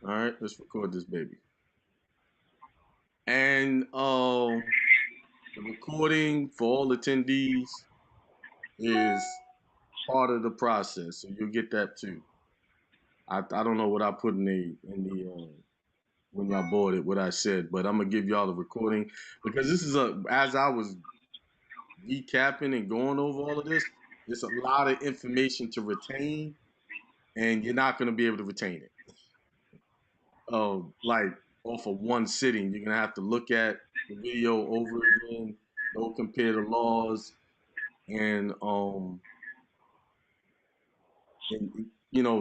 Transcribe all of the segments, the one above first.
All right, let's record this baby. And the recording for all attendees is part of the process, so you'll get that too. I don't know what I put in the when y'all boarded what I said, but I'm gonna give y'all the recording because this is a as I was recapping and going over all of this, it's a lot of information to retain, and you're not gonna be able to retain it. Like off of one sitting. You're gonna have to look at the video over again, go compare the laws, and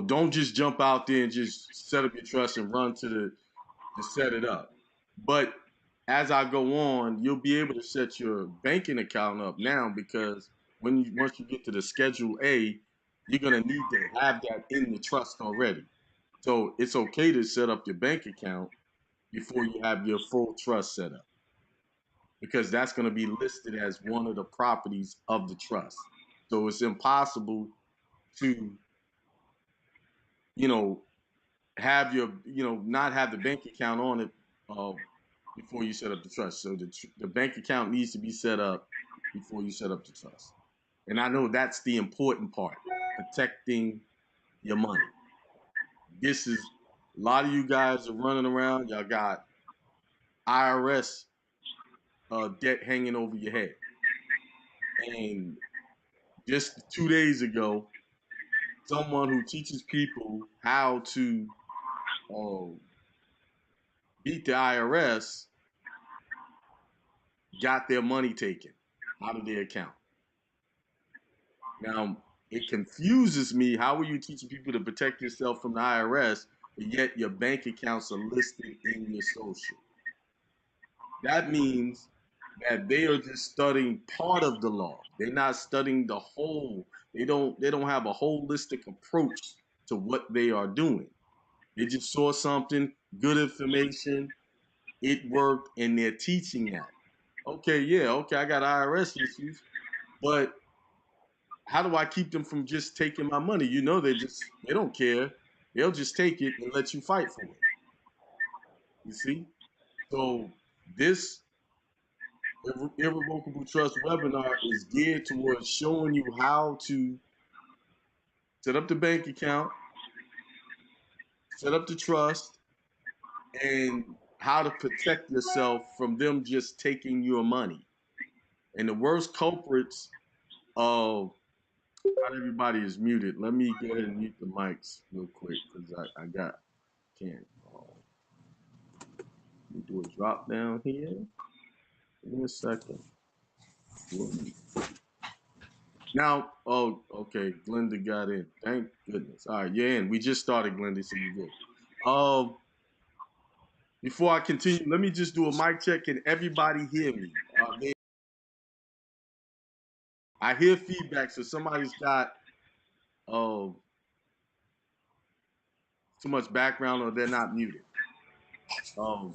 don't just jump out there and just set up your trust and run to set it up. But as I go on, you'll be able to set your banking account up now because once you get to the Schedule A, you're gonna need to have that in the trust already. So it's okay to set up your bank account before you have your full trust set up because that's going to be listed as one of the properties of the trust. So it's impossible to, you know, have not have the bank account on it uh, before you set up the trust. So the bank account needs to be set up before you set up the trust. And I know that's the important part, protecting your money. This is a lot of you guys are running around. Y'all got IRS debt hanging over your head. And just 2 days ago, someone who teaches people how to uh, beat the IRS got their money taken out of their account. Now, it confuses me. How are you teaching people to protect yourself from the IRS, but yet your bank accounts are listed in your social? That means that they are just studying part of the law. They're not studying the whole. They don't have a holistic approach to what they are doing. They just saw something, good information, it worked, and they're teaching that. Okay, yeah, okay, I got IRS issues, but how do I keep them from just taking my money? They don't care. They'll just take it and let you fight for it. You see? So this irrevocable trust webinar is geared towards showing you how to set up the bank account, set up the trust, and how to protect yourself from them just taking your money. And the worst culprits of not everybody is muted. Let me go ahead and mute the mics real quick because I got can't. Let me do a drop down here. Give me a second. Now, oh, okay, Glenda got in. Thank goodness. All right, you're in. We just started, Glenda, so you're good. Before I continue, let me just do a mic check. Can everybody hear me? I hear feedback, so somebody's got uh, too much background or they're not muted. Um,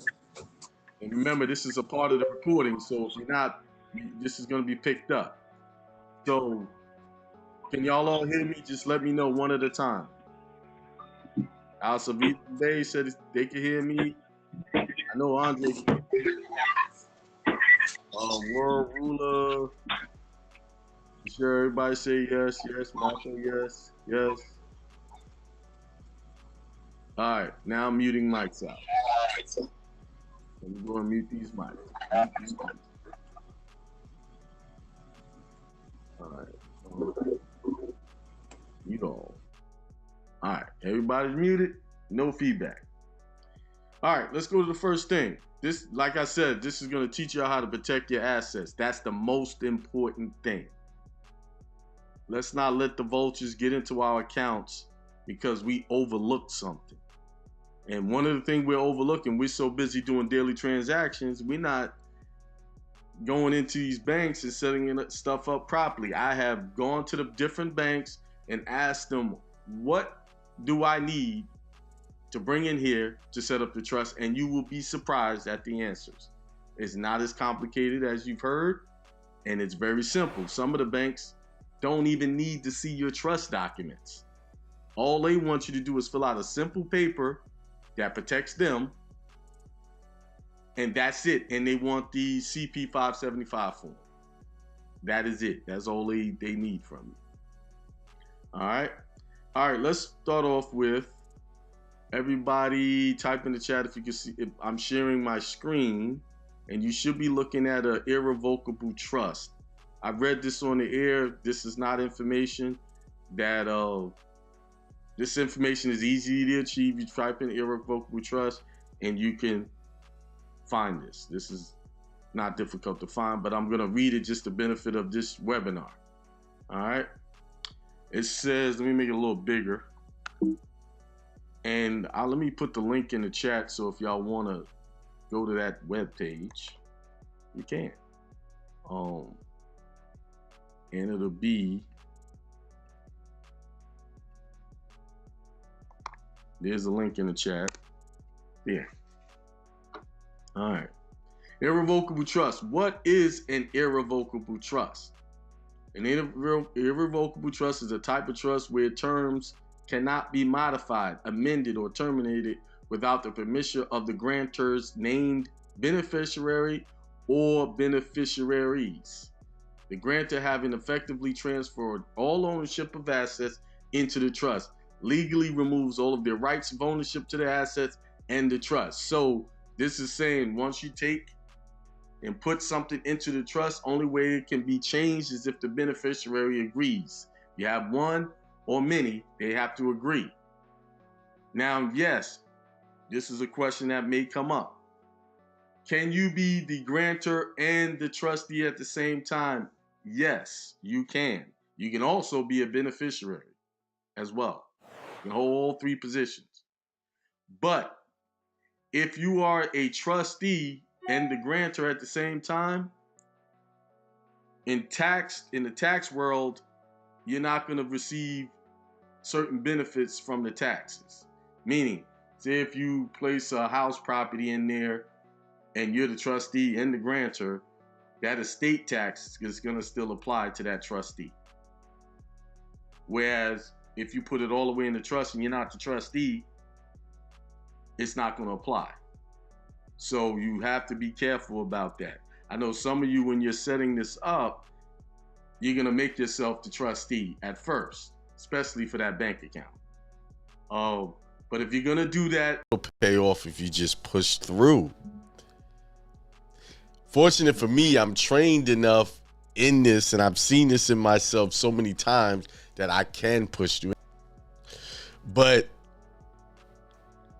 and remember, this is a part of the recording, so if you're not, this is going to be picked up. So, can y'all all hear me? Just let me know one at a time. Alcevita Bay said they can hear me. I know Andre can. World Ruler. I'm sure everybody say yes, yes. Marshall, yes, yes. All right, now I'm muting mics out. Let me go and mute these mics. All right. Mute all. All right, everybody's muted. No feedback. All right, let's go to the first thing. This, like I said, this is going to teach you how to protect your assets. That's the most important thing. Let's not let the vultures get into our accounts because we overlooked something. And one of the things we're overlooking, we're so busy doing daily transactions, we're not going into these banks and setting stuff up properly. I have gone to the different banks and asked them, what do I need to bring in here to set up the trust? And you will be surprised at the answers. It's not as complicated as you've heard, and it's very simple. Some of the banks don't even need to see your trust documents. All they want you to do is fill out a simple paper that protects them, and that's it. And they want the CP 575 form. That is it. That's all they need from you. All right. All right. Let's start off with everybody type in the chat if you can see. If I'm sharing my screen, and you should be looking at an irrevocable trust. I've read this on the air. This is not information that this information is easy to achieve. You type in irrevocable trust and you can find this. This is not difficult to find, but I'm gonna read it just the benefit of this webinar. All right. It says, let me make it a little bigger. And let me put the link in the chat, so if y'all wanna go to that web page, you can. And it'll be, there's a link in the chat. There. All right. Irrevocable trust. What is an irrevocable trust? An irrevocable trust is a type of trust where terms cannot be modified, amended, or terminated without the permission of the grantor's named beneficiary or beneficiaries. The grantor having effectively transferred all ownership of assets into the trust legally removes all of their rights of ownership to the assets and the trust. So this is saying once you take and put something into the trust, only way it can be changed is if the beneficiary agrees. You have one or many, they have to agree. Now, yes, this is a question that may come up. Can you be the grantor and the trustee at the same time? Yes, you can. You can also be a beneficiary as well. You can hold all three positions. But if you are a trustee and the grantor at the same time, in the tax world, you're not going to receive certain benefits from the taxes. Meaning, say if you place a house property in there and you're the trustee and the grantor, that estate tax is going to still apply to that trustee. Whereas if you put it all the way in the trust and you're not the trustee, it's not going to apply. So you have to be careful about that. I know some of you, when you're setting this up, you're going to make yourself the trustee at first, especially for that bank account. But if you're going to do that, it'll pay off if you just push through. Fortunate for me, I'm trained enough in this, and I've seen this in myself so many times that I can push through. But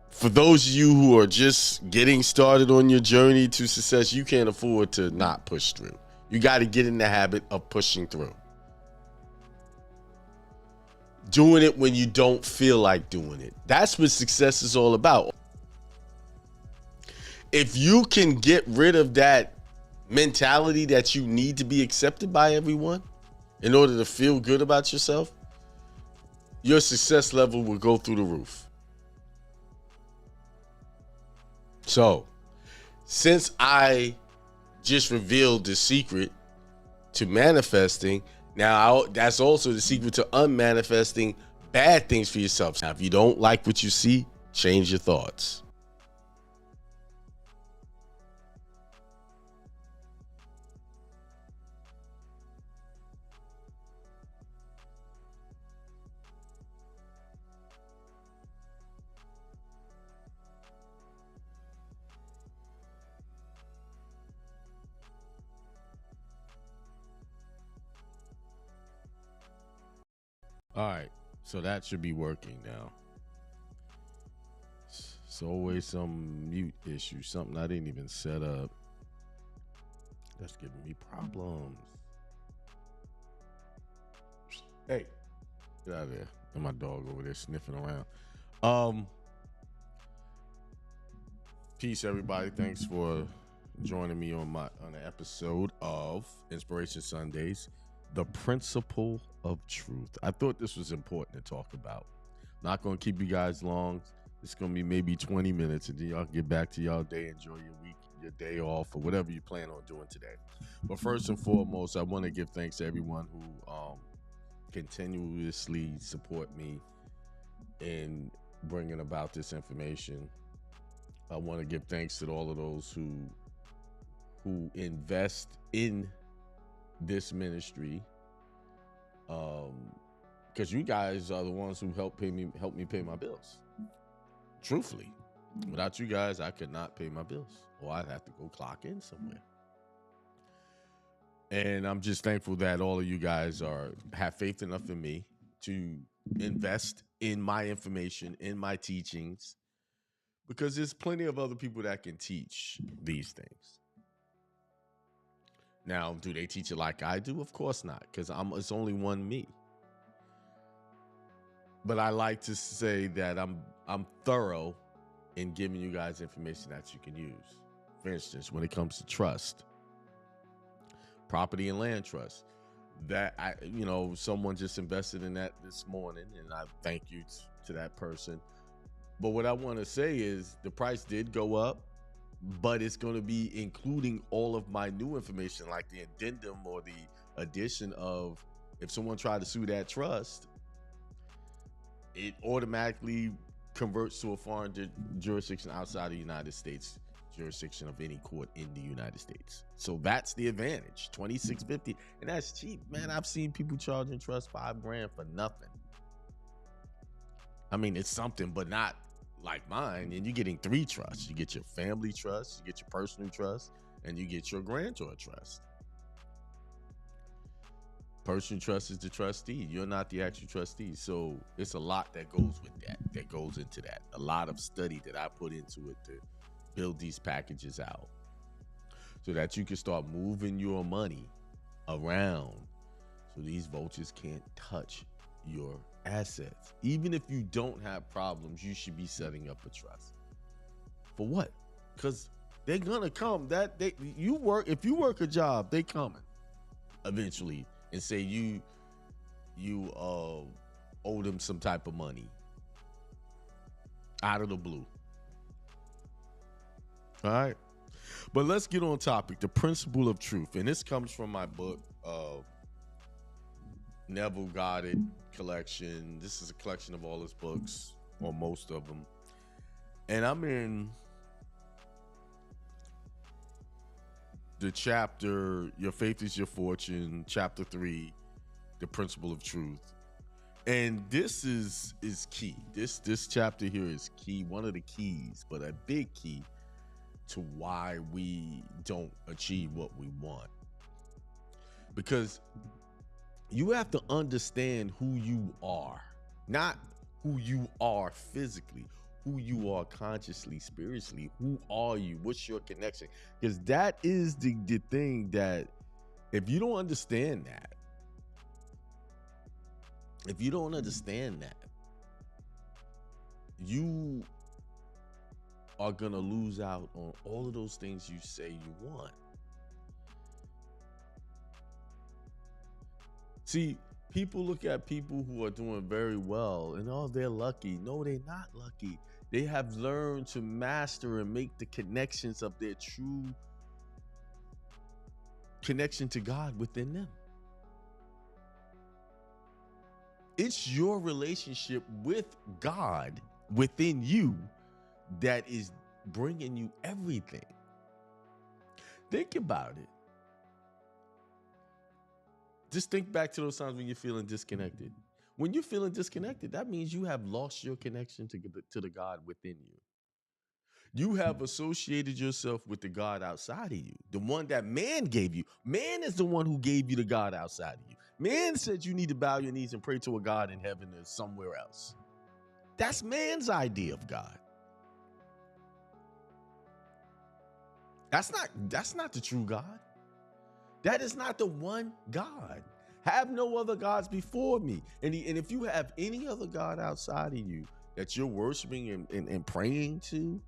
for those of you who are just getting started on your journey to success, you can't afford to not push through. You got to get in the habit of pushing through. Doing it when you don't feel like doing it. That's what success is all about. If you can get rid of that mentality that you need to be accepted by everyone in order to feel good about yourself, your success level will go through the roof. So, since I just revealed the secret to manifesting, now that's also the secret to unmanifesting bad things for yourself. Now, if you don't like what you see, change your thoughts. All right, so that should be working now. It's always some mute issue, something I didn't even set up. That's giving me problems. Hey, get out of there. And my dog over there sniffing around. Peace, everybody. Thanks for joining me on an episode of Inspiration Sundays. The principle of truth. I thought this was important to talk about. Not going to keep you guys long. It's going to be maybe 20 minutes, and then y'all get back to y'all day, enjoy your week, your day off, or whatever you plan on doing today. But first and foremost, I want to give thanks to everyone who continuously support me in bringing about this information I want to give thanks to all of those who invest in this ministry, because you guys are the ones who help me pay my bills. Truthfully, without you guys, I could not pay my bills, or I'd have to go clock in somewhere. And I'm just thankful that all of you guys have faith enough in me to invest in my information, in my teachings, because there's plenty of other people that can teach these things. Now, do they teach it like I do? Of course not, because it's only one me. But I like to say that I'm thorough in giving you guys information that you can use. For instance, when it comes to trust, property and land trust, that someone just invested in that this morning, and I thank you to that person. But what I want to say is the price did go up, but it's going to be including all of my new information, like the addendum or the addition of, if someone tried to sue that trust, it automatically converts to a foreign jurisdiction outside of the United States jurisdiction of any court in the United States. So that's the advantage. $26.50, and that's cheap, man. I've seen people charging trust $5,000 for nothing. I mean, it's something, but not like mine. And you're getting 3 trusts. You get your family trust, you get your personal trust, and you get your grantor trust. Personal trust is the trustee. You're not the actual trustee. So it's a lot that goes with that goes into that. A lot of study that I put into it to build these packages out so that you can start moving your money around so these vultures can't touch your assets. Even if you don't have problems, you should be setting up a trust. For what? Because they're gonna come. If you work a job, they coming eventually and say you owe them some type of money out of the blue. All right, but let's get on topic. The Principle of Truth, and this comes from my book, Neville Goddard collection. This is a collection of all his books, or most of them, and I'm in the chapter "Your Faith is Your Fortune," chapter 3, The Principle of Truth. And this is key. This chapter here is key, one of the keys, but a big key to why we don't achieve what we want. Because you have to understand who you are, not who you are physically, who you are consciously, spiritually. Who are you? What's your connection? Because that is the thing that, if you don't understand that, you are gonna lose out on all of those things you say you want. See, people look at people who are doing very well and, oh, they're lucky. No, they're not lucky. They have learned to master and make the connections of their true connection to God within them. It's your relationship with God within you that is bringing you everything. Think about it. Just think back to those times when you're feeling disconnected. When you're feeling disconnected, that means you have lost your connection to the God within you. You have associated yourself with the God outside of you, the one that man gave you. Man is the one who gave you the God outside of you. Man said you need to bow your knees and pray to a God in heaven or somewhere else. That's man's idea of God. That's not the true God. That is not the one God. Have no other gods before me. And if you have any other God outside of you that you're worshiping and praying to,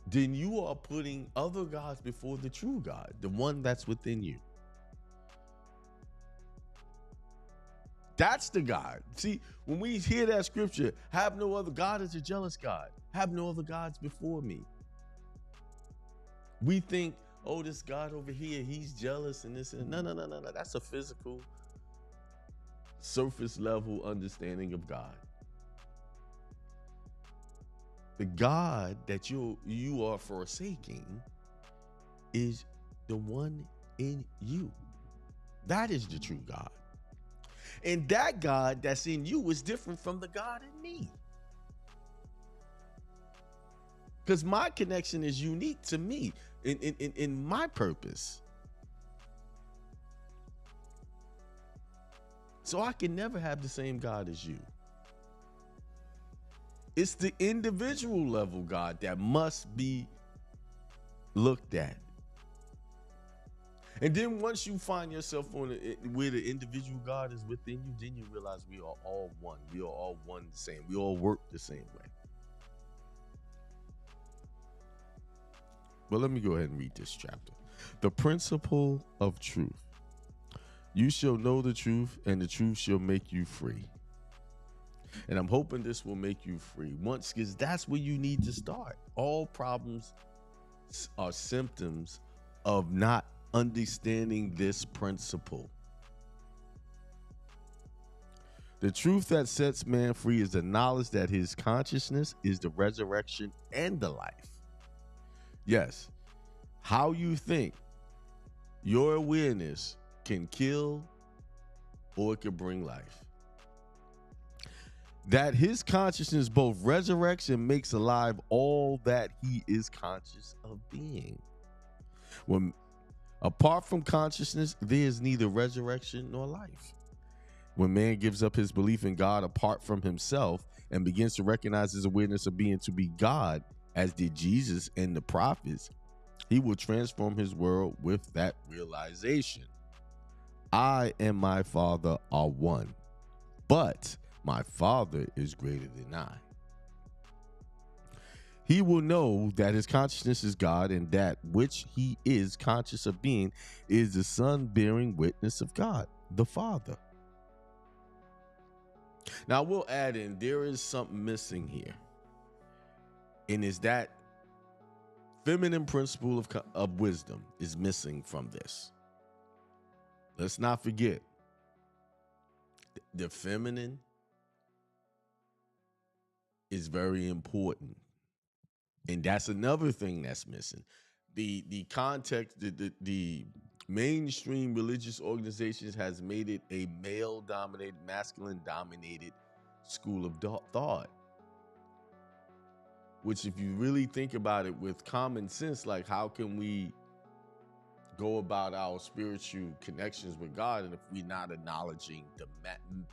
then you are putting other gods before the true God, the one that's within you. That's the God. See, when we hear that scripture, have no other God is a jealous God. Have no other gods before me. We think, oh, this God over here, he's jealous and this and no. That's a physical, surface level understanding of God. The God that you are forsaking is the one in you. That is the true God. And that God that's in you is different from the God in me. Because my connection is unique to me in my purpose. So I can never have the same God as you. It's the individual level God that must be looked at. And then once you find yourself on where the individual God is within you, then you realize we are all one. We are all one the same. We all work the same way. But let me go ahead and read this chapter. The principle of truth. You shall know the truth, and the truth shall make you free. And I'm hoping this will make you free once, because that's where you need to start. All problems are symptoms of not understanding this principle. The truth that sets man free is the knowledge that his consciousness is the resurrection and the life. Yes, how you think, your awareness can kill or it can bring life. That his consciousness both resurrects and makes alive all that he is conscious of being. When apart from consciousness, there is neither resurrection nor life. When man gives up his belief in God apart from himself and begins to recognize his awareness of being to be God, as did Jesus and the prophets, he will transform his world with that realization. I and my Father are one, but my Father is greater than I. He will know that his consciousness is God, and that which he is conscious of being is the Son bearing witness of God, the Father. Now, we'll add in, there is something missing here. And is that feminine principle of wisdom is missing from this. Let's not forget, the feminine is very important. And that's another thing that's missing. The context, the mainstream religious organizations has made it a male-dominated, masculine-dominated school of thought. Which, if you really think about it with common sense, like, how can we go about our spiritual connections with God and if we're not acknowledging the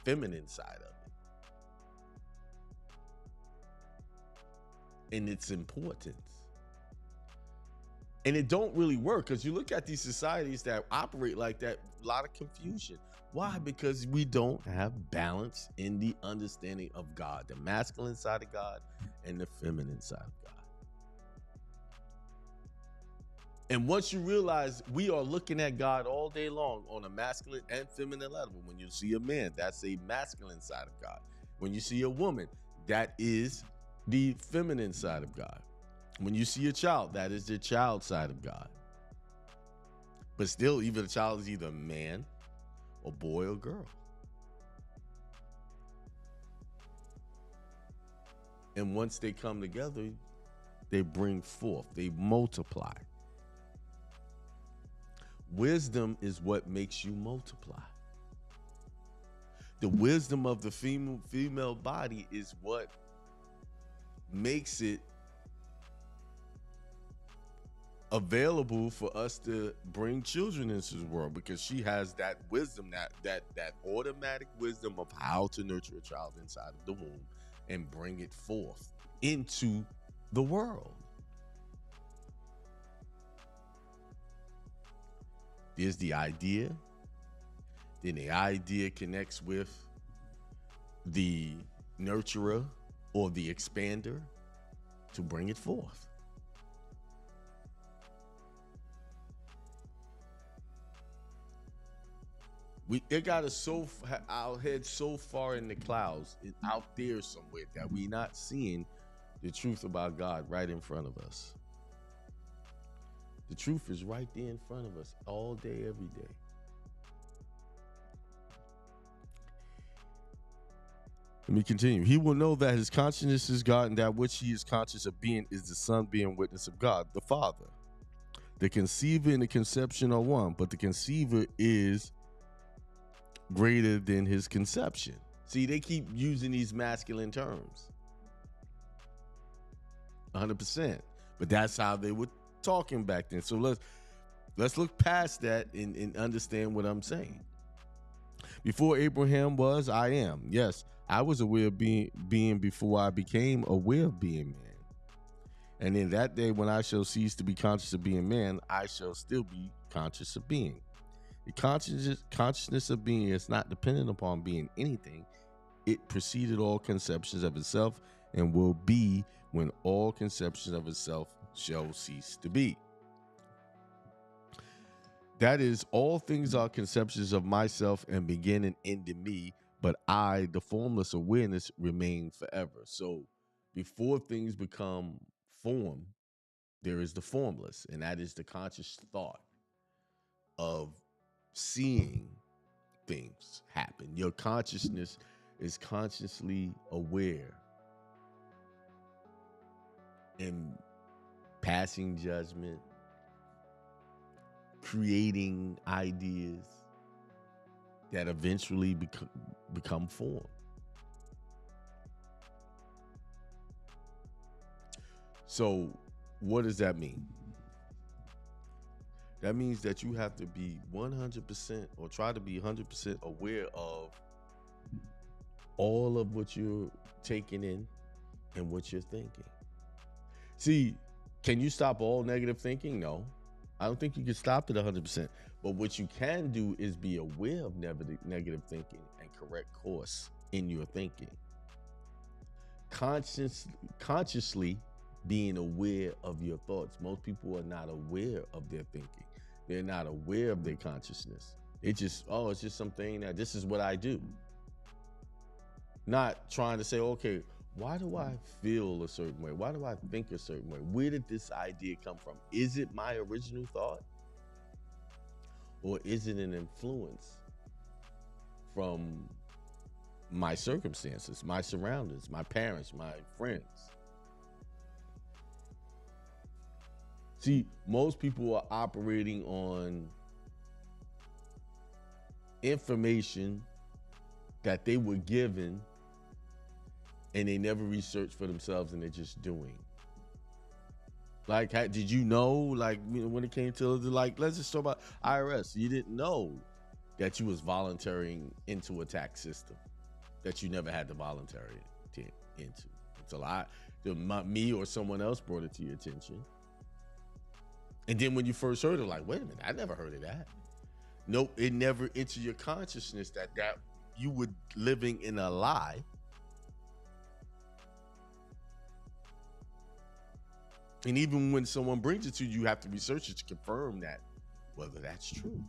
feminine side of it and its importance? And it don't really work, because you look at these societies that operate like that, a lot of confusion. Why? Because we don't have balance in the understanding of God, the masculine side of God and the feminine side of God. And once you realize we are looking at God all day long on a masculine and feminine level, when you see a man, that's a masculine side of God. When you see a woman, that is the feminine side of God. When you see a child, that is the child side of God. But still, even a child is either a man, or boy, or girl. And once they come together, they bring forth, they multiply. Wisdom is what makes you multiply. The wisdom of the female body is what makes it available for us to bring children into the world, because she has that wisdom, that automatic wisdom of how to nurture a child inside of the womb and bring it forth into the world. There's the idea, then the idea connects with the nurturer or the expander to bring it forth. It got us our head so far in the clouds, out there somewhere, that we're not seeing the truth about God right in front of us. The truth is right there in front of us all day, every day. Let me continue. He will know that his consciousness is God, and that which he is conscious of being is the Son, being witness of God, the Father. The conceiver and the conception are one, but the conceiver is greater than his conception. See, they keep using these masculine terms. 100%. But that's how they were talking back then. So let's look past that and understand what I'm saying. Before Abraham was, I am. Yes, I was aware of being before I became aware of being man. And in that day when I shall cease to be conscious of being man, I shall still be conscious of being. The consciousness of being is not dependent upon being anything. It preceded all conceptions of itself and will be when all conceptions of itself shall cease to be. That is, all things are conceptions of myself and begin and end in me, but I, the formless awareness, remain forever. So before things become form, there is the formless, and that is the conscious thought of seeing things happen. Your consciousness is consciously aware and passing judgment, creating ideas that eventually become form. So what does that mean? That means that you have to be 100% or try to be 100% aware of all of what you're taking in and what you're thinking. See, can you stop all negative thinking? No. I don't think you can stop it 100%. But what you can do is be aware of negative thinking and correct course in your thinking. Consciously being aware of your thoughts. Most people are not aware of their thinking. They're not aware of their consciousness. It's just something that this is what I do. Not trying to say, okay, why do I feel a certain way? Why do I think a certain way? Where did this idea come from? Is it my original thought? Or is it an influence from my circumstances, my surroundings, my parents, my friends? See, most people are operating on information that they were given and they never researched for themselves, and they're just doing. Like, did you know, like, when it came to, like, let's just talk about IRS. You didn't know that you was volunteering into a tax system that you never had to volunteer into until me or someone else brought it to your attention. And then when you first heard it, like, wait a minute, I never heard of that. Nope, it never entered your consciousness that you were living in a lie. And even when someone brings it to you, you have to research it to confirm that whether that's true.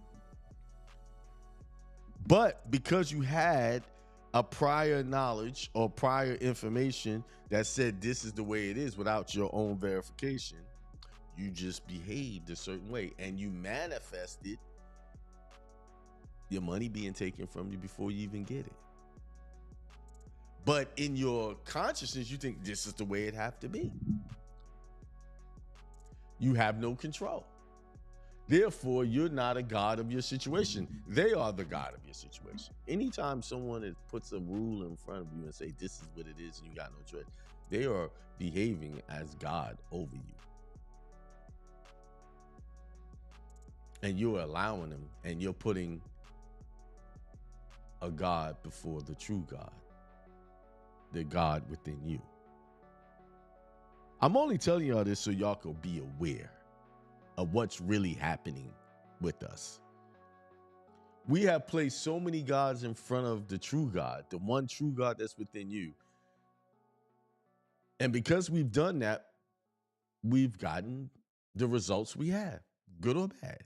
But because you had a prior knowledge or prior information that said this is the way it is without your own verification, you just behaved a certain way and you manifested your money being taken from you before you even get it. But in your consciousness, you think this is the way it have to be. You have no control. Therefore, you're not a god of your situation. They are the god of your situation. Anytime someone puts a rule in front of you and say, this is what it is, and you got no choice, they are behaving as God over you. And you're allowing them, and you're putting a God before the true God, the God within you. I'm only telling y'all this so y'all can be aware of what's really happening with us. We have placed so many gods in front of the true God, the one true God that's within you. And because we've done that, we've gotten the results we have, good or bad.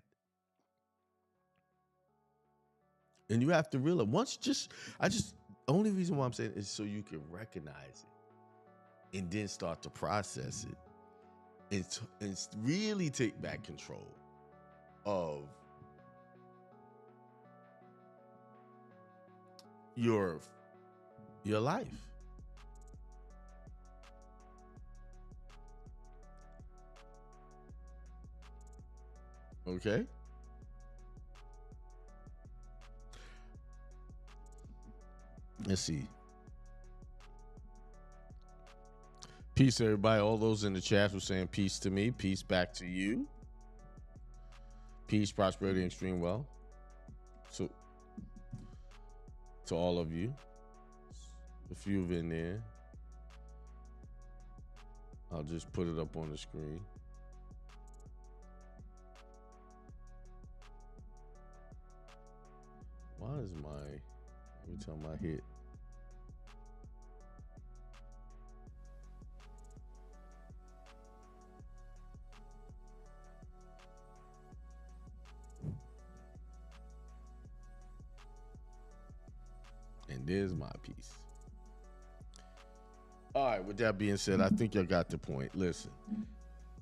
And you have to realize, only reason why I'm saying it is so you can recognize it and then start to process it and really take back control of your your life. Okay? Let's see. Peace, everybody. All those in the chat were saying peace to me. Peace back to you. Peace, prosperity, and extreme wealth. So, to all of you. A few in there. I'll just put it up on the screen. Why is every time I hit? And there's my piece. All right, with that being said, I think y'all got the point. Listen,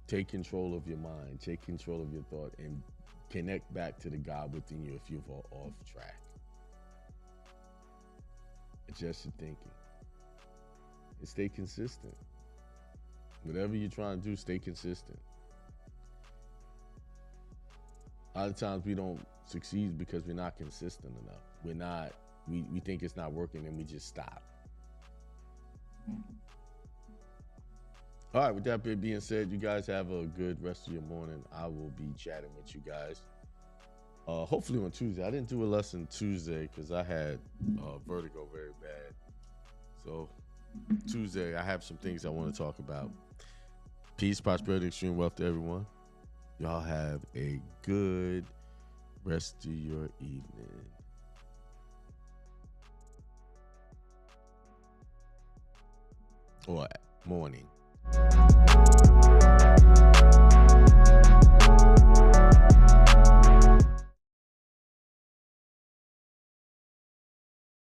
take control of your mind, take control of your thought, and connect back to the God within you if you're off track. Adjust your thinking. And stay consistent. Whatever you're trying to do, stay consistent. A lot of times we don't succeed because we're not consistent enough. We think it's not working and we just stop. All right, with that being said, you guys have a good rest of your morning. I will be chatting with you guys. Hopefully on Tuesday. I didn't do a lesson Tuesday because I had vertigo very bad. So Tuesday, I have some things I want to talk about. Peace, prosperity, extreme wealth to everyone. Y'all have a good rest of your evening. Or morning.